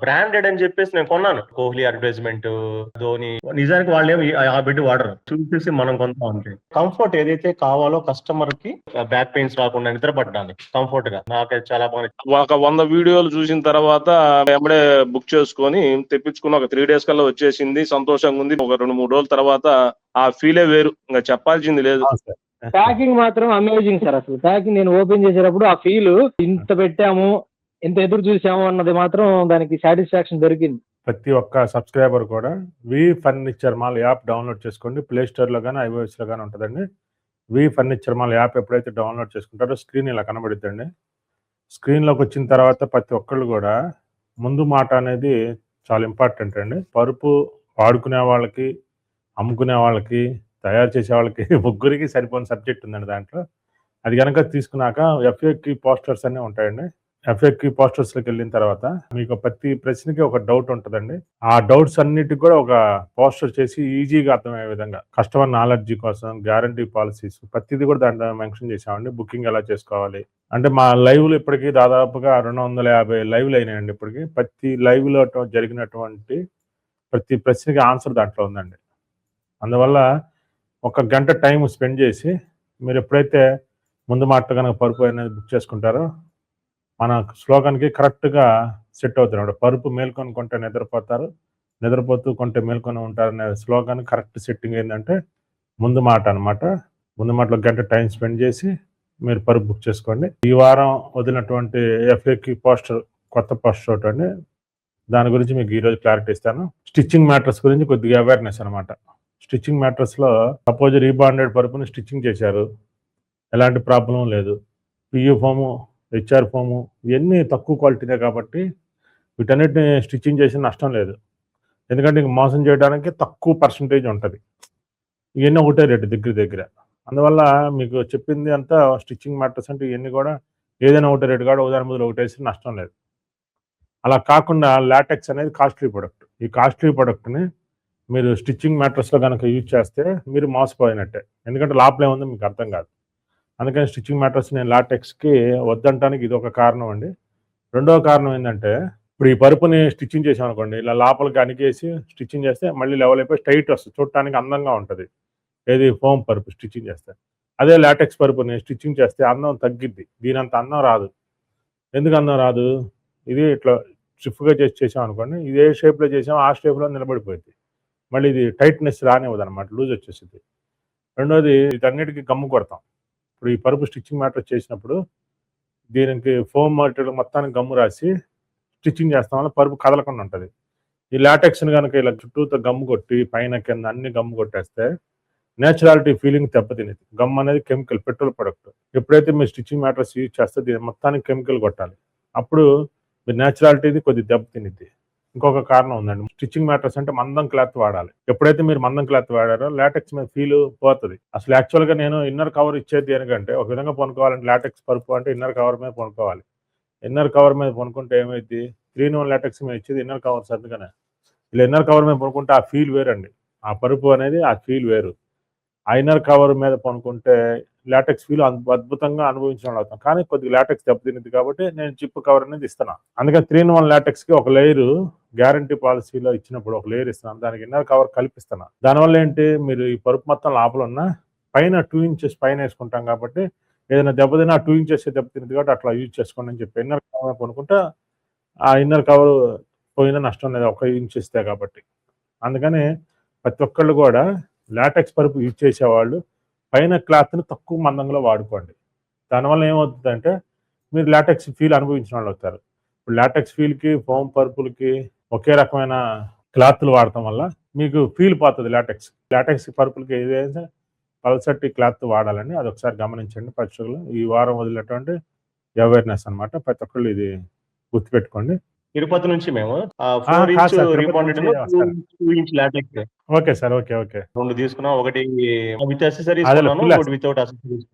Branded అని చెప్పేసి నేను కొన్నాను. కోహ్లీ అడ్వర్టైజ్మెంట్, ధోని. నిజానికి వాళ్ళేమి ఆ బెడ్ వాడరు. చూసేసి మనం కొంటాం అంతే. కంఫర్ట్ ఏదైతే కావాలో కస్టమర్ కి బ్యాక్ పెయిన్స్ రాకుండా నిద్రపట్టడానికి కంఫర్ట్ గా నాకైతే చాలా బాగా ఒక 100 వీడియోలు చూసిన తర్వాత ఎమ్మడే బుక్ చేసుకొని తెప్పించుకుని ఒక 3 days కల్లా వచ్చేసింది. సంతోషంగా ఉంది. ఒక 2-3 రోజుల తర్వాత ఆ ఫీలే వేరు. ఇంకా చెప్పాల్సింది లేదు. ప్యాకింగ్ మాత్రం అమేజింగ్ సార్. అసలు ప్యాకింగ్ నేను ఓపెన్ చేసేటప్పుడు ఆ ఫీల్ ఇంత పెట్టాము, ఎంత ఎదురు చూసాము అన్నది మాత్రం దానికి సాటిస్ఫాక్షన్ దొరికింది. ప్రతి ఒక్క సబ్స్క్రైబర్ కూడా V furniture mall app download చేసుకోండి. ప్లే స్టోర్లో కానీ ఐఓఎస్లో కానీ ఉంటుందండి. వి ఫర్నిచర్ మాల్ యాప్ ఎప్పుడైతే డౌన్లోడ్ చేసుకుంటారో స్క్రీన్ ఇలా కనబడుద్దండి. స్క్రీన్లోకి వచ్చిన తర్వాత ప్రతి ఒక్కళ్ళు కూడా ముందు మాట అనేది చాలా ఇంపార్టెంట్ అండి. పరుపు వాడుకునే వాళ్ళకి, అమ్ముకునే వాళ్ళకి, తయారు చేసే వాళ్ళకి ముగ్గురికి సరిపోయిన సబ్జెక్ట్ ఉందండి దాంట్లో. అది కనుక తీసుకున్నాక ఎఫ్ఏక్యూ పోస్టర్స్ అన్నీ ఉంటాయండి. ఎఫ్ఏక్యూ పోస్టర్స్లోకి వెళ్ళిన తర్వాత మీకు ప్రతి ప్రశ్నకి ఒక డౌట్ ఉంటుందండి. ఆ డౌట్స్ అన్నిటికి కూడా ఒక పోస్టర్ చేసి ఈజీగా అర్థమయ్యే విధంగా కస్టమర్ నాలెడ్జీ కోసం గ్యారంటీ పాలసీస్ ప్రతిదీ కూడా దాంట్లో మెన్షన్ చేసామండి. బుకింగ్ ఎలా చేసుకోవాలి అంటే మా లైవ్లు ఇప్పటికీ దాదాపుగా 250 లైవ్లు అయినాయండి. ఇప్పటికి ప్రతి లైవ్లో జరిగినటువంటి ప్రతి ప్రశ్నకి ఆన్సర్ దాంట్లో ఉందండి. అందువల్ల 1 గంట టైం స్పెండ్ చేసి మీరు ఎప్పుడైతే ముందు మాట కనుక పరుపు అనేది బుక్ చేసుకుంటారో మన స్లోగన్కి కరెక్ట్గా సెట్ అవుతున్నాడు. పరుపు మేల్కొని కొంటే నిద్రపోతారు, నిద్రపోతూ కొంటే మేల్కొని ఉంటారు అనే స్లోగన్ కరెక్ట్ సెట్టింగ్ ఏంటంటే ముందు మాట అనమాట. ముందు మాటలో 1 గంట టైం స్పెండ్ చేసి మీరు పరుపు బుక్ చేసుకోండి. ఈ వారం వదిలినటువంటి ఎఫ్ఏక్యూ పోస్టర్ కొత్త పోస్టర్ ఒకటి అండి. దాని గురించి మీకు ఈరోజు క్లారిటీ ఇస్తాను. స్టిచ్చింగ్ మ్యాటర్స్ గురించి కొద్దిగా అవేర్నెస్ అనమాట. స్టిచ్చింగ్ మ్యాటర్స్లో సపోజ్ రీబాండెడ్ పరుపుని స్టిచ్చింగ్ చేశారు, ఎలాంటి ప్రాబ్లం లేదు. పియూ ఫోము, హెచ్ఆర్ ఫోము ఇవన్నీ తక్కువ క్వాలిటీనే కాబట్టి వీటన్నిటిని స్టిచ్చింగ్ చేసిన నష్టం లేదు. ఎందుకంటే ఇంక మోసం చేయడానికి తక్కువ పర్సంటేజ్ ఉంటుంది. ఇవన్నీ ఒకటే రేటు దగ్గర. అందువల్ల మీకు చెప్పింది అంతా స్టిచ్చింగ్ మ్యాటర్స్ అంటే ఇవన్నీ కూడా ఏదైనా ఒకటే రేటు కాదు, ఉదాహరణ బదులు ఒకటేసి నష్టం లేదు. అలా కాకుండా లాటెక్స్ అనేది కాస్ట్లీ ప్రొడక్ట్. ఈ కాస్ట్లీ ప్రొడక్ట్ని మీరు స్టిచ్చింగ్ మ్యాటర్స్లో కనుక యూజ్ చేస్తే మీరు మోసపోయినట్టే. ఎందుకంటే లోపల ఏముందో మీకు అర్థం కాదు. అందుకని స్టిచ్చింగ్ మ్యాటర్స్ నేను లాటెక్స్కి వద్దంటానికి ఇది ఒక కారణం అండి. రెండవ కారణం ఏంటంటే ఇప్పుడు ఈ పరుపుని స్టిచ్చింగ్ చేసాం అనుకోండి, ఇలా లోపలికి అణిగేసి స్టిచ్చింగ్ చేస్తే మళ్ళీ లెవెల్ అయిపోయి స్ట్రైట్ వస్తుంది, చూడటానికి అందంగా ఉంటుంది. ఏది ఫోమ్ పరుపు స్టిచ్చింగ్ చేస్తే. అదే లాటెక్స్ పరుపుని స్టిచ్చింగ్ చేస్తే అందం తగ్గిద్ది, దీనంత అందం రాదు. ఎందుకు అందం రాదు? ఇది ఇట్లా స్టిఫ్గా చేసాం అనుకోండి, ఇదే షేప్లో చేసాం ఆ షేప్లో నిలబడిపోయింది, మళ్ళీ ఇది టైట్నెస్ రానివ్వదు అనమాట, లూజ్ వచ్చేసింది. రెండోది వీటన్నిటికీ గమ్ము కొడతాం. ఇప్పుడు ఈ పరుపు స్టిచ్చింగ్ మ్యాటర్ చేసినప్పుడు దీనికి ఫోమ్ మెటీరియల్ మొత్తానికి గమ్ము రాసి స్టిచ్చింగ్ చేస్తాం వల్ల పరుపు కదలకుండా ఉంటుంది. ఈ లాటెక్స్ని కనుక ఇలా చుట్టూతో గమ్ము కొట్టి పైన కింద అన్ని గమ్ము కొట్టేస్తే నేచురాలిటీ ఫీలింగ్ దెబ్బతినేది. గమ్ అనేది కెమికల్, పెట్రోల్ ప్రొడక్ట్. ఎప్పుడైతే మీరు స్టిచ్చింగ్ మ్యాటర్స్ యూజ్ చేస్తే దీని మొత్తానికి కెమికల్ కొట్టాలి, అప్పుడు మీరు నేచురాలిటీది కొద్ది దెబ్బతినిద్ది. ఇంకొక కారణం ఉందండి, స్టిచ్చింగ్ మ్యాటర్స్ అంటే మందం క్లాత్ వాడాలి. ఎప్పుడైతే మీరు మందం క్లాత్ వాడారో లాటెక్స్ మీద ఫీల్ పోతుంది. అసలు యాక్చువల్గా నేను ఇన్నర్ కవర్ ఇచ్చేది దేనికంటే, ఒక విధంగా పనుకోవాలంటే లాటెక్స్ పరుపు అంటే ఇన్నర్ కవర్ మీద పనుకోవాలి. ఇన్నర్ కవర్ మీద పనుకుంటే ఏమైంది, 3-in-1 లాటెక్స్ మీద ఇచ్చేది ఇన్నర్ కవర్స్. అందుకనే ఇలా ఇన్నర్ కవర్ మీద పనుకుంటే ఆ ఫీల్ వేరండి, ఆ పరుపు అనేది ఆ ఫీల్ వేరు. ఆ ఇన్నర్ కవర్ మీద పనుకుంటే లాటెక్స్ ఫీల్ అద్భుతంగా అనుభవించిన వాళ్ళు అవుతాం. కానీ కొద్దిగా లాటెక్స్ దెబ్బతినింది కాబట్టి నేను చిప్ కవర్ అనేది ఇస్తున్నాను. అందుకని 3-in-1 లాటెక్స్కి ఒక లేయర్ గ్యారంటీ పాలసీలో ఇచ్చినప్పుడు ఒక లేయర్ ఇస్తున్నాను, దానికి ఇన్నర్ కవర్ కల్పిస్తున్నాను. దానివల్ల ఏంటి, మీరు ఈ పరుపు మొత్తం లోపల ఉన్న పైన 2 inches పైన వేసుకుంటాం కాబట్టి ఏదైనా దెబ్బతిన్నా 2 inches దెబ్బతింది కాబట్టి అట్లా యూజ్ చేసుకోండి అని చెప్పి ఇన్నర్ కవర్ కొనుక్కుంటే ఆ ఇన్నర్ కవర్ పోయినా నష్టం లేదు, 1 inch ఇస్తే కాబట్టి. అందుకని ప్రతి ఒక్కళ్ళు కూడా లాటెక్స్ పరుపు యూజ్ చేసేవాళ్ళు పైన క్లాత్ని తక్కువ మందంలో వాడుకోండి. దానివల్ల ఏమవుతుందంటే మీరు లాటెక్స్ ఫీల్ అనుభవించిన వాళ్ళు అవుతారు. ఇప్పుడు లాటెక్స్ ఫీల్కి ఫోమ్ పరుపులకి ఒకే రకమైన క్లాత్లు వాడటం వల్ల మీకు ఫీల్ పోతుంది. లాటెక్స్ పరుపులకి ఏదైతే పల్సటి క్లాత్ వాడాలని అది ఒకసారి గమనించండి పరీక్షలు. ఈ వారం వదిలినటువంటి అవేర్నెస్ అనమాట. ప్రతి ఒక్కళ్ళు ఇది గుర్తుపెట్టుకోండి. తిరుపతి నుంచి మేము 4 inch rebonded 2 inch LaTeX. Okay sir, okay 2 తీసుకున్నాం. ఒకటి విత్ అసెసరీస్ కొన్నాను, ఒకటి వితౌట్ అసెసరీస్.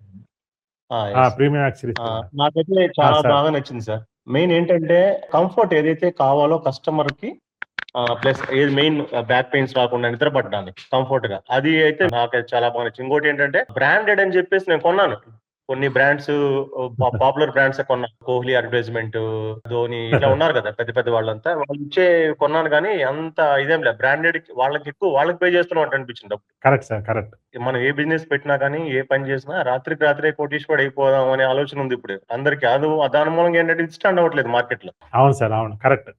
Premium accessories. నాకైతే చాలా బాగా నచ్చింది సార్. మెయిన్ ఏంటంటే కంఫర్ట్ ఏదైతే కావాలో కస్టమర్ కి, ప్లస్ ఏది మెయిన్ బ్యాక్ పెయిన్స్ రాకుండా నిద్రపట్టడానికి కంఫర్ట్ గా, అది అయితే నాకైతే చాలా బాగా నచ్చింది. ఇంకోటి ఏంటంటే బ్రాండెడ్ అని చెప్పేసి నేను కొన్నాను. కొన్ని బ్రాండ్స్ పాపులర్ బ్రాండ్స్ కొన్నాను. కోహ్లీ అడ్వర్టైజ్మెంట్, ధోని ఇట్లా ఉన్నారు కదా పెద్ద పెద్ద వాళ్ళంతా. వాళ్ళు ఇచ్చే కొన్నాను కానీ అంత ఇదేం లేదు. బ్రాండెడ్ వాళ్ళకి ఎక్కువ వాళ్ళకి పే చేస్తున్నట్టు అనిపించింది అప్పుడు. Correct sir, correct. మనం ఏ బిజినెస్ పెట్టినా కానీ ఏ పని చేసినా రాత్రికి రాత్రే కోటీశ్వరుడు అయిపోదాం అనే ఆలోచన ఉంది ఇప్పుడు అందరికి. అది దాని మూలంగా ఏంటంటే ఇది స్టాండ్ అవ్వట్లేదు మార్కెట్ లో. అవును సార్, అవును, కరెక్ట్.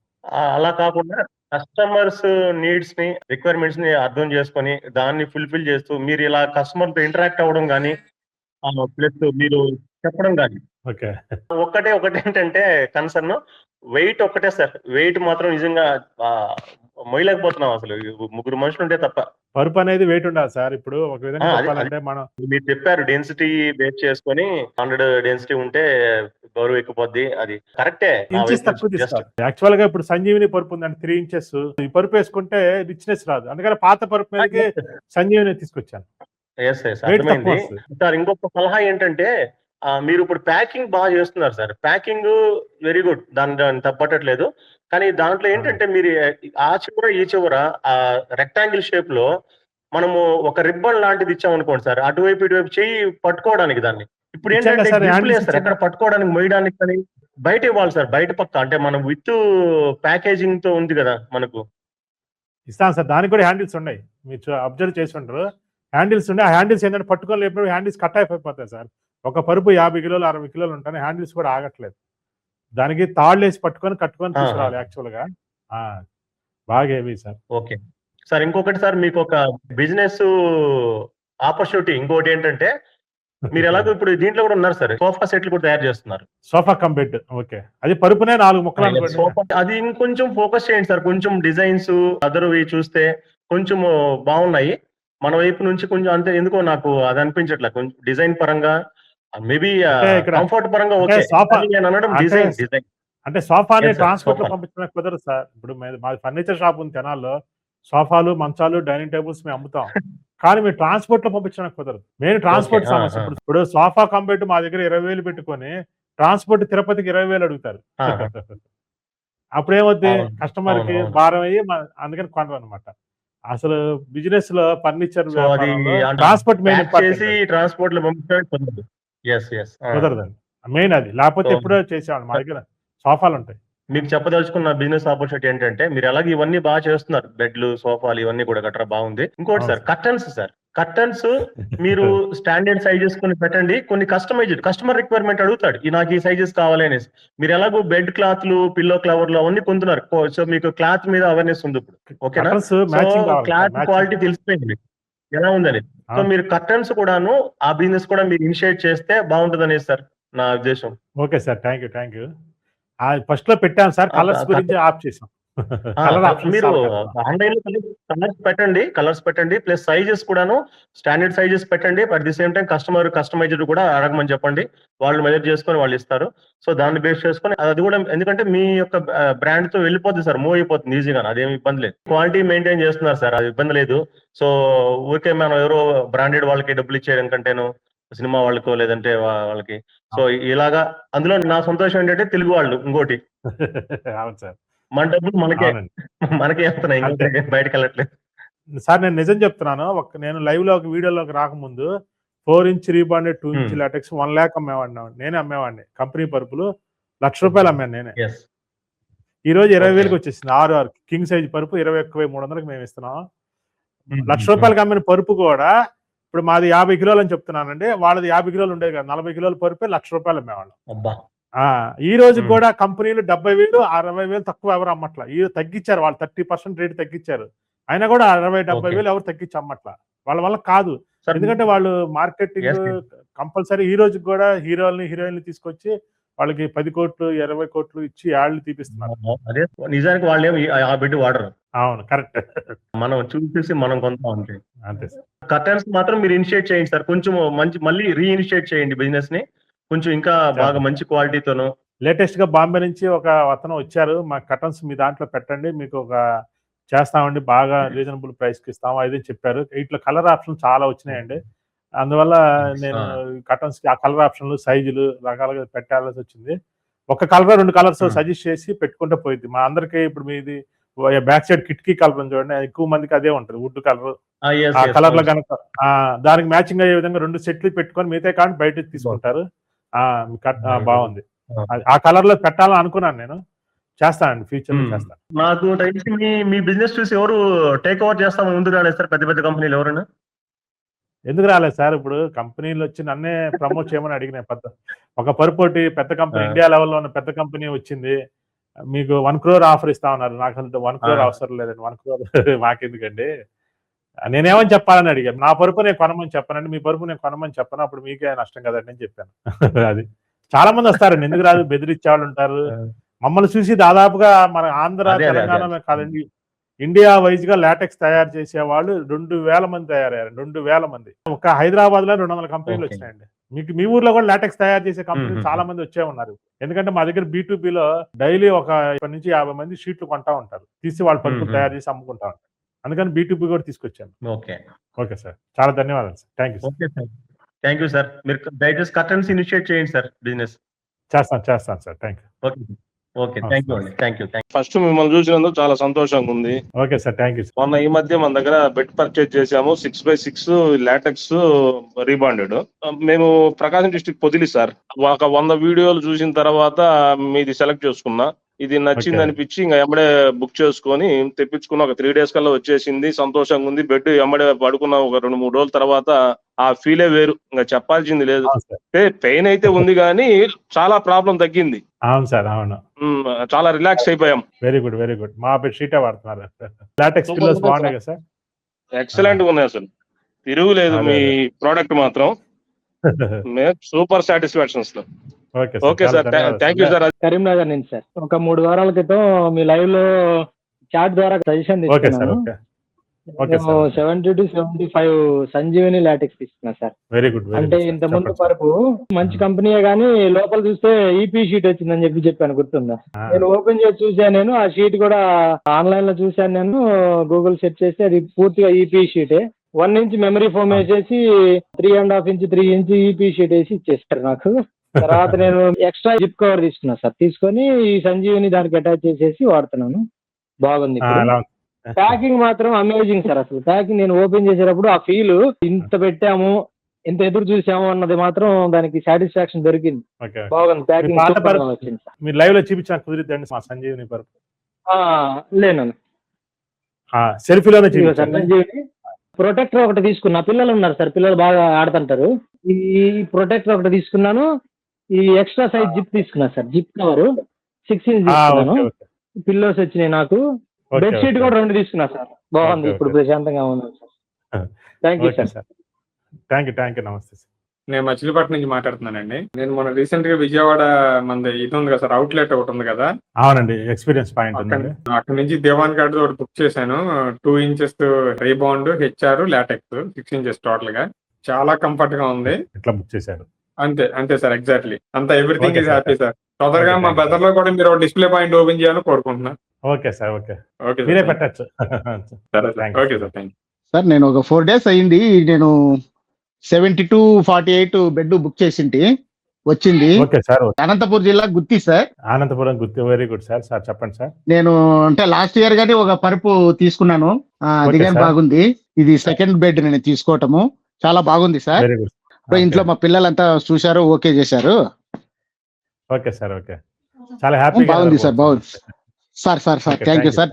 అలా కాకుండా కస్టమర్స్ నీడ్స్ ని, రిక్వైర్మెంట్స్ ని అర్థం చేసుకొని దాన్ని ఫుల్ఫిల్ చేస్తూ మీరు ఇలా కస్టమర్ తో ఇంటరాక్ట్ అవ్వడం కానీ ప్లస్ మీరు చెప్పడం కానీ ఓకే. ఒకటి ఏంటంటే కన్సర్న్ వెయిట్ ఒక్కటే సార్. వెయిట్ మాత్రం నిజంగా మొయ్యలేకపోతున్నాం అసలు, ముగ్గురు మనుషులు ఉంటే తప్ప. పరుపు అనేది వెయిట్ ఉండాలి సార్. ఇప్పుడు ఒక విధంగా చెప్పాలంటే మనం మీరు చెప్పారు డెన్సిటీ బేస్ చేసుకొని 100 డెన్సిటీ ఉంటే బరువు ఎక్కిపోద్ది, అది కరెక్టే. ఇంచెస్ తక్కువ తీస్తారు. యాక్చువల్ గా ఇప్పుడు సంజీవిని పరుపు ఉందండి 3 ఇంచెస్. ఈ పరుపు వేసుకుంటే రిచ్నెస్ రాదు, అందుకని పాత పరుపు మీదకి సంజీవిని తీసుకొచ్చాను. అర్థమైంది సార్. ఇంకొక సలహా ఏంటంటే మీరు ఇప్పుడు ప్యాకింగ్ బాగా చేస్తున్నారు సార్. ప్యాకింగ్ వెరీ గుడ్, దాన్ని తప్పట్టట్లేదు. కానీ దాంట్లో ఏంటంటే మీరు ఆ చివర ఈ చివర రెక్టాంగిల్ షేప్ లో మనము ఒక రిబ్బన్ లాంటిది ఇచ్చామనుకోండి సార్, అటువైపు ఇటువైపు చెయ్యి పట్టుకోవడానికి. దాన్ని ఇప్పుడు ఏంటంటే సార్ ఎక్కడ పట్టుకోవడానికి మొయ్యడానికి కానీ బయట ఇవ్వాలి సార్. బయట పక్క అంటే మనం విత్ ప్యాకేజింగ్ తో ఉంది కదా మనకు. ఇస్తాను సార్, దానికి కూడా హ్యాండిల్స్ ఉన్నాయి. మీరు అబ్జర్వ్ చేసి ఉంటారు, హ్యాండిల్స్ ఉన్నాయి. ఆ హ్యాండిల్స్ ఏంటంటే పట్టుకొని లేపినప్పుడు హ్యాండిల్స్ కట్ అయిపోతాయి సార్. ఒక పరుపు 50 కిలోలు 60 కిలోలు ఉంటాయి, హ్యాండిల్స్ కూడా ఆగట్లేదు. దానికి తాళ్ళు వేసి కట్టుకొని తీసుకురావాలి యాక్చువల్ గా. బాగా హెవీ సార్. Okay sir. ఇంకొకటి సార్, మీకు ఒక బిజినెస్ ఆపర్చునిటీ ఇంకోటి ఏంటంటే మీరు ఎలాగో ఇప్పుడు దీంట్లో కూడా ఉన్నారు సార్, సోఫా సెట్లు కూడా తయారు చేస్తున్నారు. Sofa cum bed. ఓకే, అది పరుపునే 4 ముక్కలు. అది ఇంకొంచెం ఫోకస్ చేయండి సార్. కొంచెం డిజైన్స్ అదర్వి చూస్తే కొంచెం బాగున్నాయి. మన వైపు నుంచి కొంచెం అంతే, ఎందుకో నాకు అది అనిపించట్లేదు. కొంచెం డిజైన్ పరంగా మేబీ కంఫర్ట్ పరంగా ఓకే. నేను అనడం డిజైన్ అంటే సోఫాని ట్రాన్స్పోర్ట్ లో పంపించడానికి కుదరదు సార్. ఇప్పుడు మాది ఫర్నిచర్ షాప్ ఉంది తెనాల్లో. సోఫాలు, మంచాలు, డైనింగ్ టేబుల్స్ మేము అమ్ముతాం, కానీ మీరు ట్రాన్స్పోర్ట్ లో పంపించడానికి కుదరదు. మెయిన్ ట్రాన్స్పోర్ట్ సమస్య. ఇప్పుడు సోఫా కంబెట్ మా దగ్గర 20,000 పెట్టుకొని ట్రాన్స్పోర్ట్ తిరుపతికి 20,000 అడుగుతారు. అప్పుడేమవుద్ది, కస్టమర్ కి భారం అయ్యి అందుకని కొనరు అనమాట. అసలు బిజినెస్ లో ఫర్నిచర్ ట్రాన్స్పోర్ట్ మెయిన్ ట్రాన్స్పోర్ట్ లో పంపించడానికి కుదరదండి. మెయిన్ అది, లేకపోతే ఎప్పుడో చేసేవాళ్ళు. మా దగ్గర సోఫాలు ఉంటాయి. మీకు చెప్పదలుచుకున్న బిజినెస్ ఆపర్చునిటీ ఏంటంటే మీరు అలాగే ఇవన్నీ బాగా చేస్తున్నారు, బెడ్లు, సోఫాలు ఇవన్నీ కూడా గట్రా బాగుంది. ఇంకోటి సార్, కర్టన్స్ సార్. కర్టన్స్ మీరు స్టాండర్డ్ సైజెస్ కొన్ని పెట్టండి, కొన్ని కస్టమైజ్డ్, కస్టమర్ రిక్వైర్మెంట్ అడుగుతాడు, నాకు ఈ సైజెస్ కావాలి అనేసి. మీరు ఎలాగో బెడ్ క్లాత్లు, పిల్లో కవర్లు అవన్నీ కొంటున్నారు, సో మీకు క్లాత్ మీద అవేర్నెస్ ఉంది ఇప్పుడు. ఓకేనా? క్లాత్ క్వాలిటీ తెలిసిపోయింది మీకు ఎలా ఉందని. సో మీరు కర్టన్స్ కూడాను ఆ బిజినెస్ కూడా మీరు ఇనిషియేట్ చేస్తే బాగుంటుంది అనేది సార్ నా ఉద్దేశం. Okay sir, thank you. First లో పెట్టాను సార్, కలర్స్ గురించి ఆఫ్ చేసాం. మీరు ఆన్లైన్ లో కలర్స్ పెట్టండి, ప్లస్ సైజెస్ కూడాను స్టాండర్డ్ సైజెస్ పెట్టండి. At the same time customised కూడా అడగమని చెప్పండి, వాళ్ళు మెజర్ చేసుకొని వాళ్ళు ఇస్తారు. సో దాన్ని బేస్ చేసుకొని అది కూడా, ఎందుకంటే మీ యొక్క బ్రాండ్ తో వెళ్ళిపోతుంది సార్, మూవ్ అయిపోతుంది ఈజీగా, అదేమి ఇబ్బంది లేదు. క్వాలిటీ మెయింటైన్ చేస్తున్నారు సార్, అది ఇబ్బంది లేదు. సో ఊరికే మనం ఎవరో బ్రాండెడ్ వాళ్ళకి డబ్బులు ఇచ్చేయడం కంటేను సినిమా వాళ్ళకో లేదంటే వాళ్ళకి, సో ఇలాగా. అందులో నా సంతోషం ఏంటంటే తెలుగు వాళ్ళు ఇంకోటి, అవును సార్, మన డబ్బులు మనకే వస్తున్నాయి, బయటకు వెళ్ళట్లేదు సార్. నేను నిజం చెప్తున్నాను, నేను లైవ్ లో వీడియోలోకి రాకముందు 4 inch rebonded 2 inch LaTeX 1 lakh అమ్మేవాడిని. నేనే అమ్మేవాడిని. కంపెనీ పరుపులు ₹1,00,000 అమ్మాను నేనే. ఈ రోజు 20,000కి వచ్చేసింది. 6 కింగ్ సైజ్ పరుపు 21,300కి మేము ఇస్తున్నాం. ₹1,00,000 అమ్మిన పరుపు కూడా ఇప్పుడు మాది 50 కిలోలు అని చెప్తున్నానండి, వాళ్ళది 50 కిలోలు ఉండేది కదా, 40 కిలోల పరుపే ₹1,00,000 అమ్మేవాళ్ళం. ఈ రోజు కూడా కంపెనీలు 70,000, 60,000 తక్కువ ఎవరు అమ్మట్లా. ఈ తగ్గించారు వాళ్ళు, 30% రేటు తగ్గించారు. అయినా కూడా 60,000-70,000 ఎవరు తగ్గించి అమ్మట్లా. వాళ్ళ వల్ల కాదు, ఎందుకంటే వాళ్ళు మార్కెటింగ్ కంపల్సరీ. ఈ రోజు కూడా హీరోయిన్లు తీసుకొచ్చి వాళ్ళకి 10 కోట్లు 20 కోట్లు ఇచ్చి యాడ్లు తీపిస్తున్నారు. అదే నిజానికి వాళ్ళే ఆ బిడ్డ వాడరు. అవును, కరెక్ట్. మనం చూసి మనం కొంటాం అంతే. అంతే. కర్టన్స్ మాత్రం మీరు ఇనిషియేట్ చేయండి సార్, కొంచెం మళ్ళీ రీఇనిషియేట్ చేయండి బిజినెస్ ని, కొంచెం ఇంకా బాగా మంచి క్వాలిటీతోను. లేటెస్ట్ గా బాంబే నుంచి ఒక అతను వచ్చారు, మా కర్టన్స్ మీ దాంట్లో పెట్టండి, మీకు ఒక చేస్తామండి, బాగా రీజనబుల్ ప్రైస్ కి ఇస్తాము అది చెప్పారు. ఇట్లా కలర్ ఆప్షన్ చాలా వచ్చినాయండి. అందువల్ల నేను కర్టన్స్ కి ఆ కలర్ ఆప్షన్లు, సైజులు రకాలుగా పెట్టాల్సి వచ్చింది. ఒక కలర్ 2 కలర్స్ సజెస్ట్ చేసి పెట్టుకుంటే పోయింది. మా అందరికి ఇప్పుడు మీది బ్యాక్ సైడ్ కిటికీ కలర్ చూడండి, ఎక్కువ మందికి అదే ఉంటుంది, వుడ్ కలర్. yes, ఆ yes, కలర్ లో అవును. కనుక దానికి మ్యాచింగ్ అయ్యే విధంగా 2 సెట్లు పెట్టుకొని మిగతా కానీ బయట తీసుకుంటారు. బాగుంది. ఆ కలర్ లో పెట్టాలని అనుకున్నాను, నేను చేస్తానండి, ఫ్యూచర్ లో చేస్తాను. నాకు తెలిసి మీ బిజినెస్ చూసి ఎవరు టేక్ ఓవర్ చేస్తామని ముందుకు రాలేదు సార్, పెద్ద పెద్ద కంపెనీలు ఎవరైనా? ఎందుకు రాలేదు సార్? ఇప్పుడు కంపెనీలు వచ్చి నన్నే ప్రమోట్ చేయమని అడిగినాయి. ఒక పరుపోటి పెద్ద కంపెనీ, ఇండియా లెవెల్లో ఉన్న పెద్ద కంపెనీ వచ్చింది, మీకు 1 crore ఆఫర్ ఇస్తా ఉన్నారు. నాకు అంత 1 crore అవసరం లేదండి, 1 crore మాకెందుకండి. నేనేమని చెప్పాలని అడిగాను. నా పరుపు నేను కొనమని చెప్పనండి, మీ పరుపు నేను కొనమని చెప్పను, అప్పుడు మీకే నష్టం కదండి అని చెప్పాను. అది చాలా మంది వస్తారండి, ఎందుకు రాదు, బెదిరించే వాళ్ళు ఉంటారు. మమ్మల్ని చూసి దాదాపుగా మన ఆంధ్ర, తెలంగాణలో కాదండి, ఇండియా వైజ్ గా లాటెక్స్ తయారు చేసే వాళ్ళు 2000 మంది తయారయ్యారు. 2000 మంది. ఒక హైదరాబాద్ లో 200 కంపెనీలు వచ్చినాయండి. మీకు మీ ఊర్లో కూడా లాటెక్స్ తయారు చేసే కంపెనీలు చాలా మంది వచ్చే ఉన్నారు. ఎందుకంటే మా దగ్గర B2B లో డైలీ ఒక 10 నుంచి 50 మంది షీట్లు కొంటా ఉంటారు, తీసి వాళ్ళ పరుపులు తయారు చేసి అమ్ముకుంటా ఉంటారు. అందుకని B2B కూడా తీసుకొచ్చాను. ఓకే సార్, చాలా ధన్యవాదాలు sir. Thank you sir. Thank you sir. మీరు దయచేసి కర్టన్స్ ఇనిషియేట్ చేయండి సార్, బిజినెస్. చేస్తాను sir. Thank you. Okay, thank you అండి. Thank you. ఫస్ట్ మిమ్మల్ని చూసినందుకు చాలా సంతోషంగా ఉంది. Okay sir, thank you sir. మొన్న ఈ మధ్య మన దగ్గర బెడ్ పర్చేజ్ చేసాము, 6x6 లాటెక్స్ రీబాండెడ్. మేము ప్రకాశం డిస్ట్రిక్ట్ పొదిలి సార్. ఒక 100 వీడియోలు చూసిన తర్వాత మీది సెలెక్ట్ చేసుకున్నా. ఇది నచ్చింది అనిపించి ఇంకా ఎమ్మడే బుక్ చేసుకొని తెప్పించుకున్న. ఒక 3 days కల్లా వచ్చేసింది. సంతోషంగా ఉంది. బెడ్ ఎమ్మడే పడుకున్న ఒక 2-3 రోజుల తర్వాత ఆ ఫీలే వేరు, ఇంకా చెప్పాల్సింది లేదు. పెయిన్ అయితే ఉంది కానీ చాలా ప్రాబ్లం తగ్గింది. అవును సార్, అవును, చాలా రిలాక్స్ అయిపోయాం. Very good. మా బెడ్షీటే వాడుతున్నారు. లాటెక్స్ పిల్లోస్ బాగున్నాయి కదా సార్? ఎక్సలెంట్ గా ఉన్నాయి అసలు, తిరుగులేదు మీ ప్రోడక్ట్ మాత్రం. సూపర్ సాటిస్ఫాక్షన్స్ లో. Okay sir, thank you sir. Karimnagar నుంచి సార్. ఒక 3 వారాల క్రితం మీ లైవ్ లో చాట్ ద్వారా సజెషన్ తీసుకున్నాను. 70 to 75 సంజీవని లాటెక్స్ తీసుకున్నా సార్. Very good. అంటే ఇంత ముందు వరకు మంచి కంపెనీయే గానీ లోపల చూస్తే ఈపీ షీట్ వచ్చిందని చెప్పాను, గుర్తుందా? నేను ఓపెన్ చేసి చూసాను, నేను ఆ షీట్ కూడా ఆన్లైన్ లో చూసాను, నేను గూగుల్ సెర్చ్ చేసి అది పూర్తిగా ఈపీ షీటే. 1 inch మెమరీ ఫోమ్ వేసేసి 3.5 inch 3 inch ఈపీ షీట్ వేసి ఇచ్చేస్తారు నాకు. తర్వాత నేను ఎక్స్ట్రా జిప్ కవర్ తీసుకున్నా సార్. తీసుకొని ఈ సంజీవిని దానికి అటాచ్ చేసేసి వాడుతున్నాను. బాగుంది. ప్యాకింగ్ మాత్రం అమేజింగ్ సార్. అసలు ప్యాకింగ్ నేను ఓపెన్ చేసేటప్పుడు ఆ ఫీల్, ఇంత పెట్టాము, ఎంత ఎదురు చూసాము అన్నది మాత్రం దానికి సాటిస్ఫాక్షన్ దొరికింది. బాగుంది ప్యాకింగ్. వచ్చింది సార్. మీరు లైవ్ లో చూపించిన కుదిరిద్దండి మా సంజీవిని పరుపు? లేను, సెల్ఫీలోనే సంజీవిని. ప్రొటెక్టర్ ఒకటి తీసుకున్నా. పిల్లలు ఉన్నారు సార్, పిల్లలు బాగా ఆడుతుంటారు. ఈ ప్రొటెక్టర్ ఒకటి తీసుకున్నాను. ఈ ఎక్స్ట్రా సైజ్ జిప్ తీసుకున్నా సార్, జిప్ కవర్ 6 inch తీసుకున్నాను. పిల్లోస్ వచ్చినాయి నాకు. బెడ్షీట్ కూడా 2 తీసుకున్నా సార్. బాగుంది, ఇప్పుడు ప్రశాంతంగా ఉన్నాను sir. Thank you sir. Thank you. నమస్తే సార్. నేను మచిలీపట్నం నుంచి మాట్లాడుతున్నానండి. నేను మొన్న రీసెంట్ గా విజయవాడ మంది ఇది ఉంది కదా సార్, అవుట్లెట్ ఒకటి ఉంది కదా. అవునండి, ఎక్స్పీరియన్స్ పాయింట్. అక్కడ నుంచి దివాన్ కార్డ్ ఒకటి బుక్ చేశాను. 2 inches rebound, HR, LaTeX 6 inches total గా. చాలా కంఫర్ట్ గా ఉంది. ఎట్లా బుక్ చేశారు? అంతే సార్, ఎగ్జాక్ట్లీ. అంతా ఎవ్రీథింగ్ ఈజ్ హ్యాపీ సార్. తొందరగా మా బజార్ లో కూడా మీరు డిస్ప్లే పాయింట్ ఓపెన్ చేయాలని కోరుకుంటున్నా. ఓకే సార్, ఓకే, మీరే పెట్టచ్చు. Okay sir, thank you sir. నేను ఒక 4 days అయ్యింది, నేను 7248 బెడ్ బుక్ చేసింటి, వచ్చింది. Okay sir. అనంతపురం జిల్లా Gooty sir. Anantapuram Gooty. Very good sir. చెప్పండి సార్. నేను అంటే లాస్ట్ ఇయర్ గానీ ఒక పరుపు తీసుకున్నాను, అది కానీ బాగుంది. ఇది సెకండ్ బెడ్ నేను తీసుకోవటము, చాలా బాగుంది సార్. Very good. ఇంట్లో మా పిల్లలంతా చూశారు, ఓకే చేశారు. ఓకే సార్, ఓకే, చాలా హ్యాపీ. బాగుంది సార్, బాగుంది sir. Thank you sir.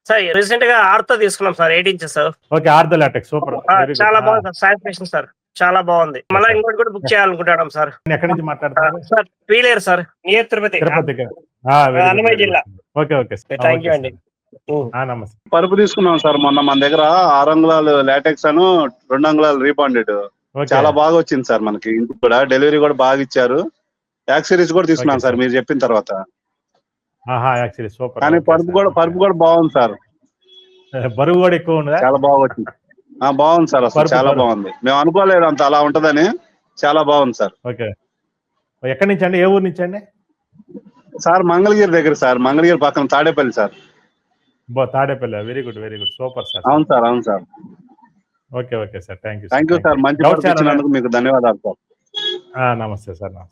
Sir recent గా ఆర్తో తీసుకున్నాం సార్, 8 inches. Okay, ortho latex super. చాలా బాగుంది సాటిస్ఫాక్షన్ సార్, చాలా బాగుంది. మళ్ళీ ఇంకోటి కూడా బుక్ చేయాలనుకుంటాం సార్. ఎక్కడి నుంచి మాట్లాడుతున్నారు sir? Pileru sir, near Tirupati, Annamayya జిల్లా. ఓకే, థ్యాంక్ యూ అండి. నమస్తే. పరుపు తీసుకున్నాం సార్ మొన్న. మన దగ్గర 6 అంగుళాలు లాటెక్స్ అను 2 అంగుళాలు రీబాండెడ్. చాలా బాగా వచ్చింది సార్. మనకి ఇంటికి కూడా డెలివరీ కూడా బాగా ఇచ్చారు. యాక్సరీస్ కూడా తీసుకున్నాం సార్ మీరు చెప్పిన తర్వాత. కానీ పరుపు కూడా బాగుంది సార్. బరువు కూడా ఎక్కువ ఉంది, చాలా బాగా వచ్చింది. బాగుంది సార్, అసలు చాలా బాగుంది. మేము అనుకోలేదు అంత అలా ఉంటదని. చాలా బాగుంది సార్. ఓకే, ఎక్కడి నుంచి అండి? ఏ ఊరు నుంచి అండి? సార్ మంగళగిరి దగ్గర సార్, మంగళగిరి పక్కన Tadepalli sir. Tadepalli. Very good, super sir. అవును sir. Okay sir, thank you sir. మంచి పరుపు ఇచ్చినందుకు మీకు ధన్యవాదాలు సార్. నమస్తే సార్.